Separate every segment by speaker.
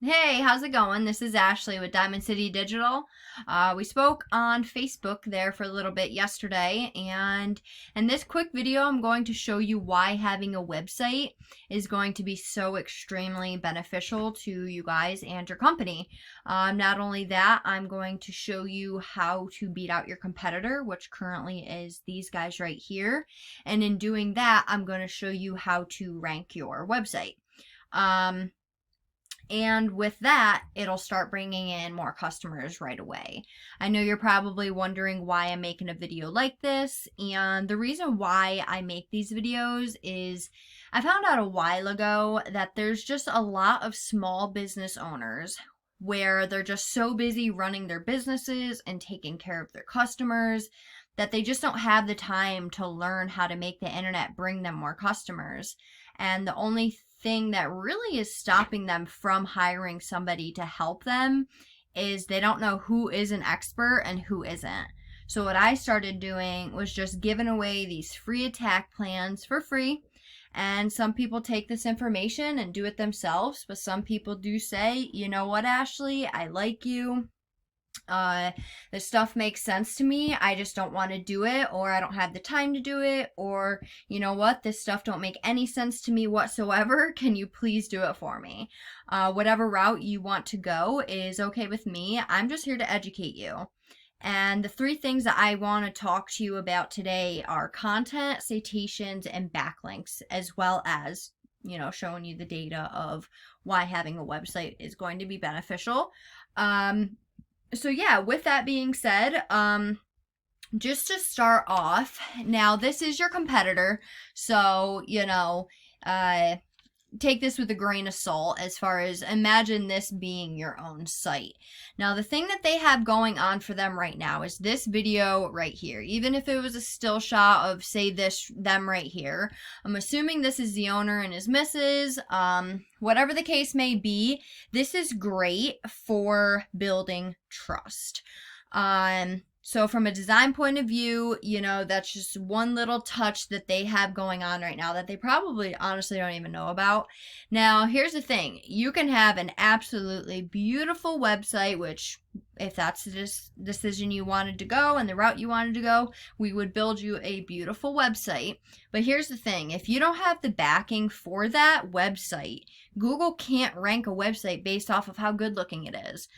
Speaker 1: Hey, how's it going? This is Ashley with Diamond City Digital. We spoke on Facebook there for a little bit yesterday, and in this quick video, I'm going to show you why having a website is going to be so extremely beneficial to you guys and your company. Not only that, I'm going to show you how to beat out your competitor, which currently is these guys right here. And in doing that, I'm going to show you how to rank your website. And with that, it'll start bringing in more customers right away. I know you're probably wondering why I'm making a video like this. And the reason why I make these videos is I found out a while ago that there's just a lot of small business owners where they're just so busy running their businesses and taking care of their customers that they just don't have the time to learn how to make the internet bring them more customers. And the only thing that really is stopping them from hiring somebody to help them is they don't know who is an expert and who isn't. So what I started doing was just giving away these free attack plans for free. And some people take this information and do it themselves, but some people do say, you know what, Ashley, I like you. This stuff makes sense to me. I just don't want to do it, or I don't have the time to do it, or you know what, this stuff don't make any sense to me whatsoever. Can you please do it for me? Whatever route you want to go is okay with me. I'm just here to educate you. And the three things that I want to talk to you about today are content, citations, and backlinks, as well as, showing you the data of why having a website is going to be beneficial. So yeah, with that being said, just to start off, now this is your competitor, so, take this with a grain of salt as far as them being your own site. Now, the thing that they have going on for them right now is this video right here. Even if it was a still shot of, say, them right here, I'm assuming this is the owner and his missus. Whatever the case may be, this is great for building trust. So from a design point of view, that's just one little touch that they have going on right now that they probably honestly don't even know about. Now, here's the thing. You can have an absolutely beautiful website, which if that's the decision you wanted to go and the route you wanted to go, we would build you a beautiful website. But here's the thing. If you don't have the backing for that website, Google can't rank a website based off of how good looking it is.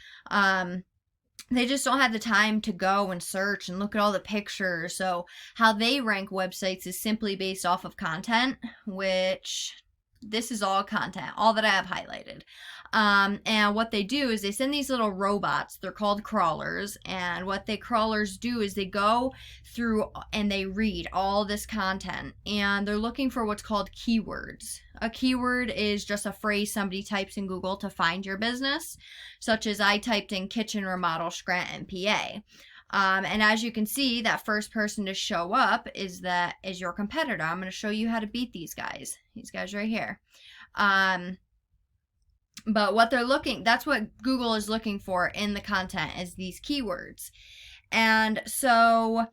Speaker 1: They just don't have the time to go and search and look at all the pictures. So how they rank websites is simply based off of content, which this is all content, all that I have highlighted. And what they do is they send these little robots. They're called crawlers. And what they crawlers do is they go through and they read all this content. And they're looking for what's called keywords. A keyword is just a phrase somebody types in Google to find your business, such as I typed in kitchen remodel Scranton, PA. And as you can see, that first person to show up is your competitor. I'm going to show you how to beat these guys right here. But what that's what Google is looking for in the content is these keywords. And so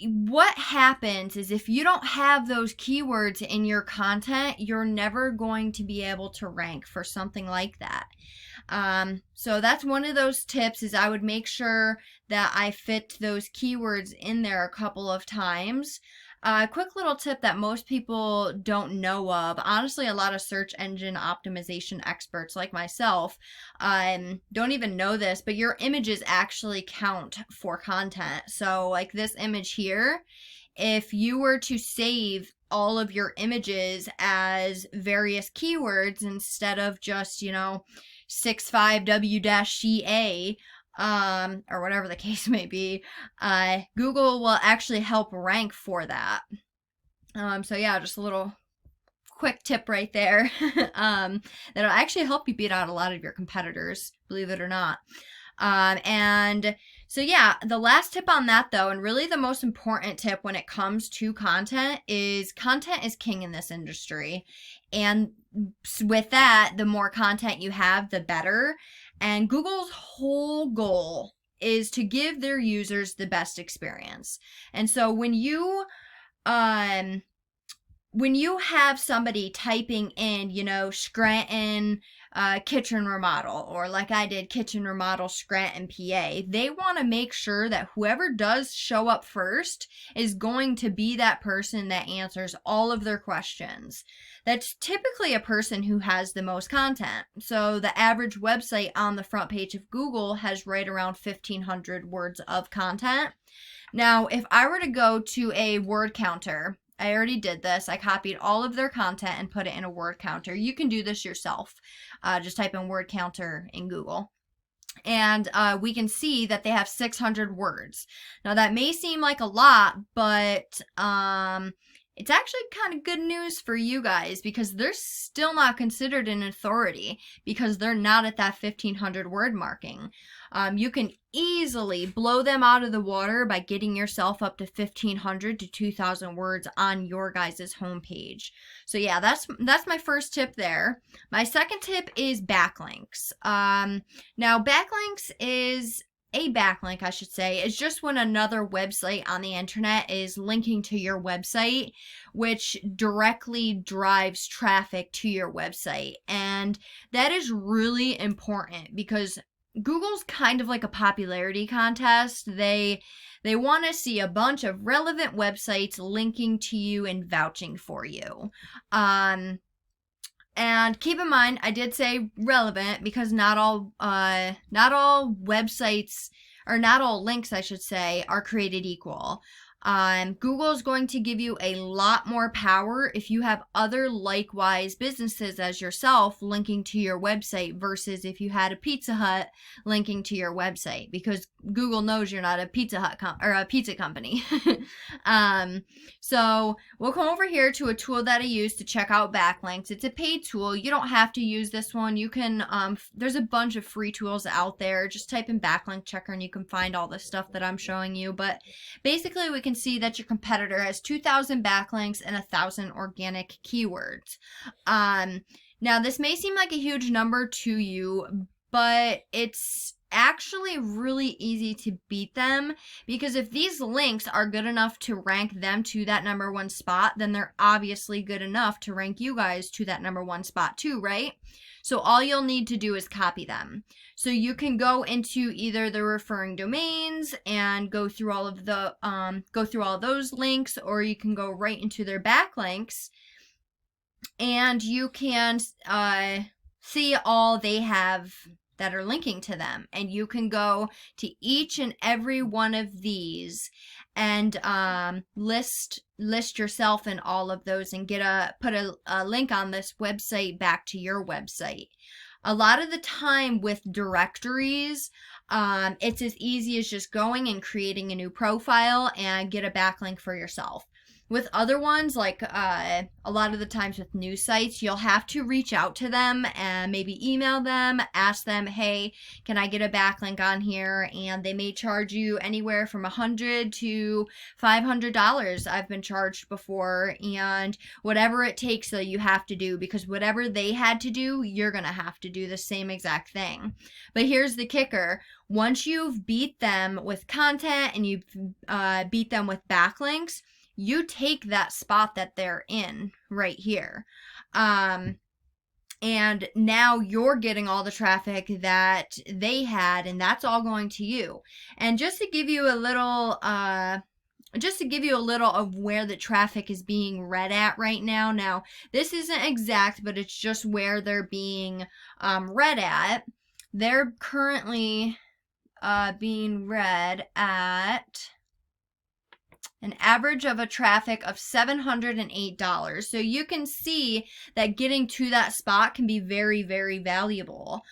Speaker 1: what happens is if you don't have those keywords in your content, you're never going to be able to rank for something like that. So that's one of those tips is I would make sure that I fit those keywords in there a couple of times. Quick little tip that most people don't know of. Honestly, a lot of search engine optimization experts like myself don't even know this, but your images actually count for content. So like this image here, if you were to save all of your images as various keywords instead of just, 65W-CA, or whatever the case may be, Google will actually help rank for that. So yeah, just a little quick tip right there. That'll actually help you beat out a lot of your competitors, believe it or not. And so yeah, the last tip on that though, and really the most important tip when it comes to content is king in this industry. And with that, the more content you have, the better. And Google's whole goal is to give their users the best experience. And so when you have somebody typing in, Scranton, kitchen remodel, or like I did, kitchen remodel Scranton, PA. They want to make sure that whoever does show up first is going to be that person that answers all of their questions. That's typically a person who has the most content. So the average website on the front page of Google has right around 1,500 words of content. Now, if I were to go to a word counter, I already did this. I copied all of their content and put it in a word counter. You can do this yourself. Just type in word counter in Google. And we can see that they have 600 words. Now, that may seem like a lot, but it's actually kind of good news for you guys, because they're still not considered an authority because they're not at that 1,500 word marking. You can easily blow them out of the water by getting yourself up to 1,500 to 2,000 words on your guys' homepage. So yeah, that's my first tip there. My second tip is backlinks. Now backlinks is a backlink, I should say, is just when another website on the internet is linking to your website, which directly drives traffic to your website. And that is really important because Google's kind of like a popularity contest. They want to see a bunch of relevant websites linking to you and vouching for you. And keep in mind, I did say relevant because not all websites, or not all links, I should say, are created equal. Google is going to give you a lot more power if you have other likewise businesses as yourself linking to your website versus if you had a Pizza Hut linking to your website, because Google knows you're not a Pizza Hut or a pizza company. So we'll come over here to a tool that I use to check out backlinks. It's a paid tool. You don't have to use this one. You can, there's a bunch of free tools out there. Just type in backlink checker and you can find all the stuff that I'm showing you. But basically we can see that your competitor has 2,000 backlinks and 1,000 organic keywords. Now this may seem like a huge number to you, but it's actually really easy to beat them, because if these links are good enough to rank them to that #1 spot, then they're obviously good enough to rank you guys to that #1 spot too, right? So all you'll need to do is copy them. So you can go into either the referring domains and go through all of the those links, or you can go right into their backlinks and you can see all they have that are linking to them, and you can go to each and every one of these and list yourself in all of those and put a link on this website back to your website. A lot of the time with directories, it's as easy as just going and creating a new profile and get a backlink for yourself. With other ones, like a lot of the times with news sites, you'll have to reach out to them and maybe email them, ask them, hey, can I get a backlink on here? And they may charge you anywhere from $100 to $500. I've been charged before, and whatever it takes that you have to do, because whatever they had to do, you're going to have to do the same exact thing. But here's the kicker. Once you've beat them with content and you've beat them with backlinks, you take that spot that they're in right here. And now you're getting all the traffic that they had, and that's all going to you. And just to give you a little of where the traffic is being read at right now. Now, this isn't exact, but it's just where they're being read at. They're currently being read at an average of a traffic of $708. So you can see that getting to that spot can be very, very valuable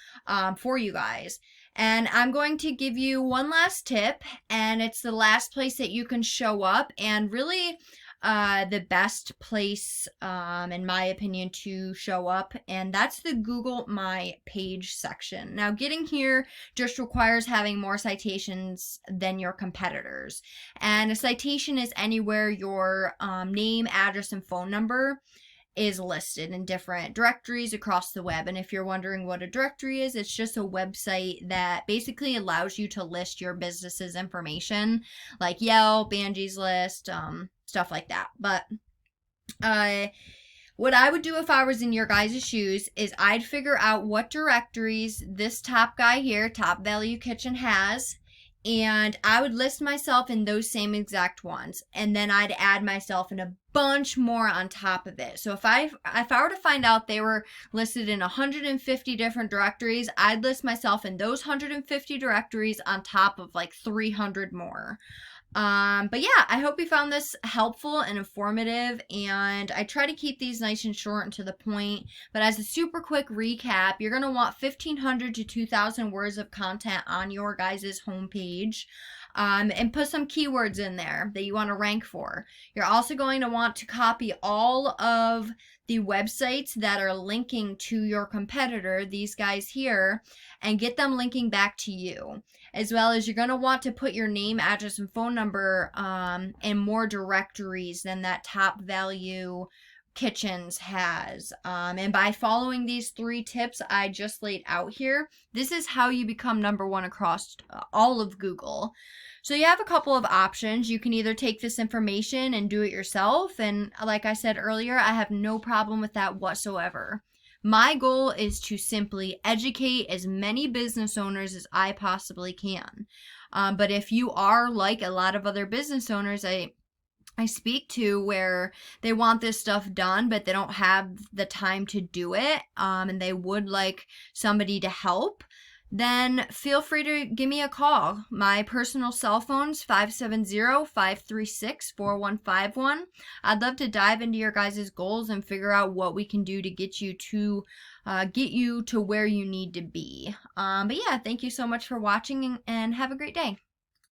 Speaker 1: for you guys. And I'm going to give you one last tip, and it's the last place that you can show up, and really the best place, in my opinion, to show up, and that's the Google My Page section. Now, getting here just requires having more citations than your competitors, and a citation is anywhere your name, address, and phone number is listed in different directories across the web. And if you're wondering what a directory is, it's just a website that basically allows you to list your business's information, like Yelp, Angie's List, stuff like that. But What I would do if I was in your guys' shoes is I'd figure out what directories this top guy here, Top Value Kitchen, has, and I would list myself in those same exact ones, and then I'd add myself in a bunch more on top of it. So if I were to find out they were listed in 150 different directories, I'd list myself in those 150 directories on top of like 300 more. But yeah, I hope you found this helpful and informative, and I try to keep these nice and short and to the point. But as a super quick recap, you're going to want 1,500 to 2,000 words of content on your guys' homepage. And put some keywords in there that you want to rank for. You're also going to want to copy all of the websites that are linking to your competitor, these guys here, and get them linking back to you. As well as you're going to want to put your name, address, and phone number in more directories than that Top Value Kitchens has. And by following these 3 tips I just laid out here, this is how you become #1 across all of Google. So you have a couple of options. You can either take this information and do it yourself, and like I said earlier, I have no problem with that whatsoever. My goal is to simply educate as many business owners as I possibly can. But if you are like a lot of other business owners I speak to, where they want this stuff done, but they don't have the time to do it, and they would like somebody to help, then feel free to give me a call. My personal cell phone's 570-536-4151. I'd love to dive into your guys' goals and figure out what we can do to get you to where you need to be. But yeah, thank you so much for watching, and have a great day.